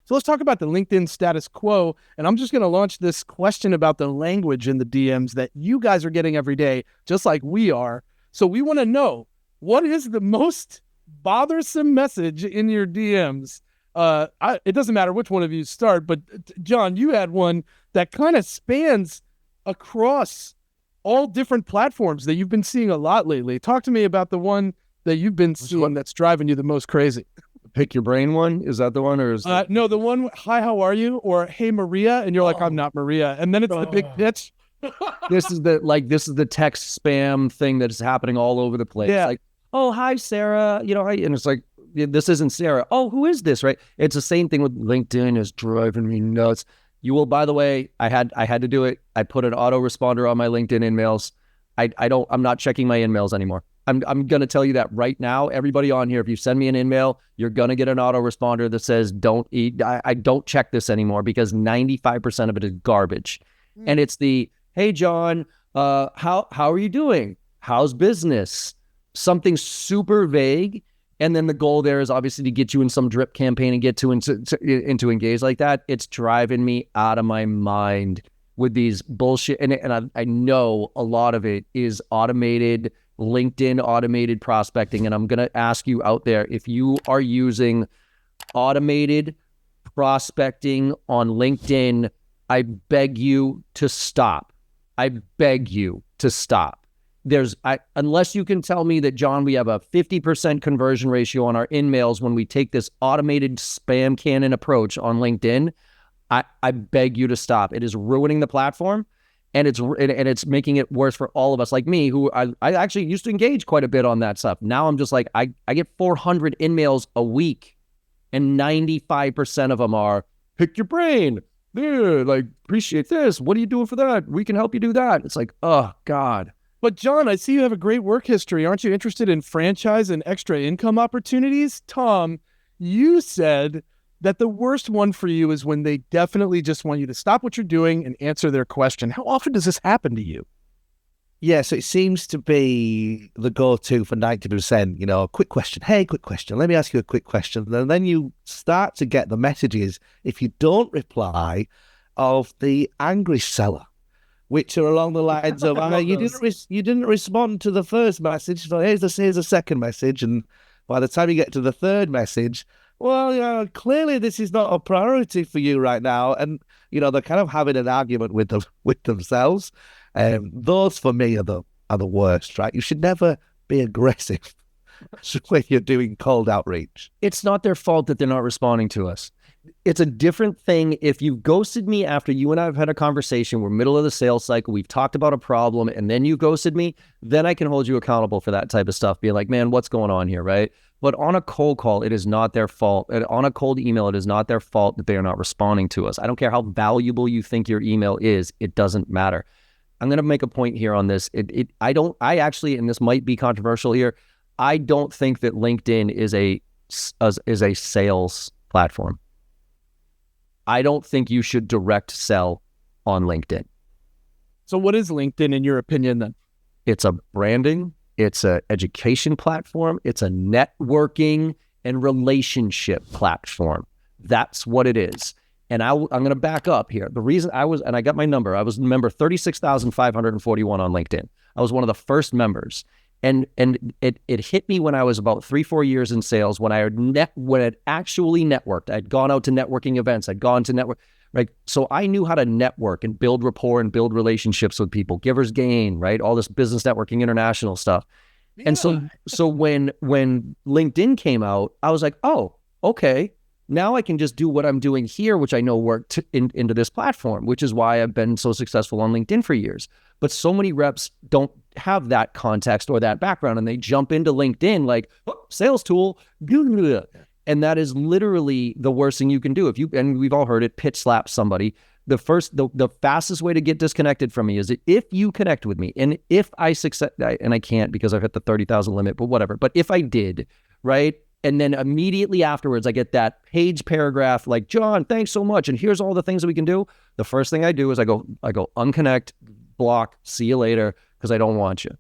So let's talk about the LinkedIn status quo. And I'm just going to launch this question about the language in the DMs that you guys are getting every day, just like we are. So we want to know, what is the most bothersome message in your DMs? It doesn't matter which one of you start, but John, you had one that kind of spans across all different platforms that you've been seeing a lot lately. Talk to me about the one that you've been seeing that's driving you the most crazy. Pick your brain one? Is that the one? Or is no, the one, hi, how are you? Or hey, Maria. And you're like, I'm not Maria. And then it's the big pitch. This is the text spam thing that is happening all over the place. Yeah. Like, oh, hi, Sarah. And it's like, this isn't Sarah. Oh, who is this? Right. It's the same thing with LinkedIn is driving me nuts. You will, by the way, I had to do it. I put an autoresponder on my LinkedIn emails. I'm not checking my emails anymore. I'm going to tell you that right now. Everybody on here, if you send me an email, you're going to get an autoresponder that says, don't eat. I don't check this anymore because 95% of it is garbage. And it's the, hey, John, how are you doing? How's business? Something super vague. And then the goal there is obviously to get you in some drip campaign and get to into engage like that. It's driving me out of my mind with these bullshit. And I know a lot of it is automated, LinkedIn automated prospecting. And I'm going to ask you out there, if you are using automated prospecting on LinkedIn, I beg you to stop. I beg you to stop. Unless you can tell me that, John, we have a 50% conversion ratio on our in-mails when we take this automated spam cannon approach on LinkedIn, I beg you to stop. It is ruining the platform, and it's making it worse for all of us, like me, who I actually used to engage quite a bit on that stuff. Now I'm just like, I get 400 in-mails a week, and 95% of them are, pick your brain. Dude, like, appreciate this. What are you doing for that? We can help you do that. It's like, oh, God. But John, I see you have a great work history. Aren't you interested in franchise and extra income opportunities? Tom, you said that the worst one for you is when they definitely just want you to stop what you're doing and answer their question. How often does this happen to you? Yeah, so it seems to be the go-to for 90%, a quick question. Hey, quick question. Let me ask you a quick question. And then you start to get the messages, if you don't reply, of the angry seller, which are along the lines of, you didn't respond to the first message, so here's a second message. And by the time you get to the third message, well, clearly this is not a priority for you right now. And, they're kind of having an argument with themselves. Those, for me, are the worst, right? You should never be aggressive when you're doing cold outreach. It's not their fault that they're not responding to us. It's a different thing if you ghosted me after you and I have had a conversation, we're middle of the sales cycle, we've talked about a problem, and then you ghosted me, then I can hold you accountable for that type of stuff, being like, man, what's going on here, right? But on a cold call, it is not their fault. On a cold email, it is not their fault that they are not responding to us. I don't care how valuable you think your email is, it doesn't matter. I'm going to make a point here on this. I actually, and this might be controversial here, I don't think that LinkedIn is a sales platform. I don't think you should direct sell on LinkedIn. So what is LinkedIn in your opinion then? It's a branding, it's an education platform, it's a networking and relationship platform. That's what it is. And I'm going to back up here. The reason I got my number, I was member 36,541 on LinkedIn. I was one of the first members. And it hit me when I was about 3-4 years in sales, when I had actually networked. I'd gone out to networking events. I'd gone to network, right? So I knew how to network and build rapport and build relationships with people. Givers Gain, right? All this business networking, international stuff. Yeah. And so when LinkedIn came out, I was like, oh, okay. Now I can just do what I'm doing here, which I know worked into this platform, which is why I've been so successful on LinkedIn for years. But so many reps don't have that context or that background, and they jump into LinkedIn like, oh, sales tool, and that is literally the worst thing you can do. And we've all heard it, pitch slap somebody. The fastest way to get disconnected from me is if you connect with me, and if I succeed, and I can't because I've hit the 30,000 limit, but whatever. But if I did, right? And then immediately afterwards, I get that page paragraph like, John, thanks so much. And here's all the things that we can do. The first thing I do is I go unconnect, block, see you later, because I don't want you.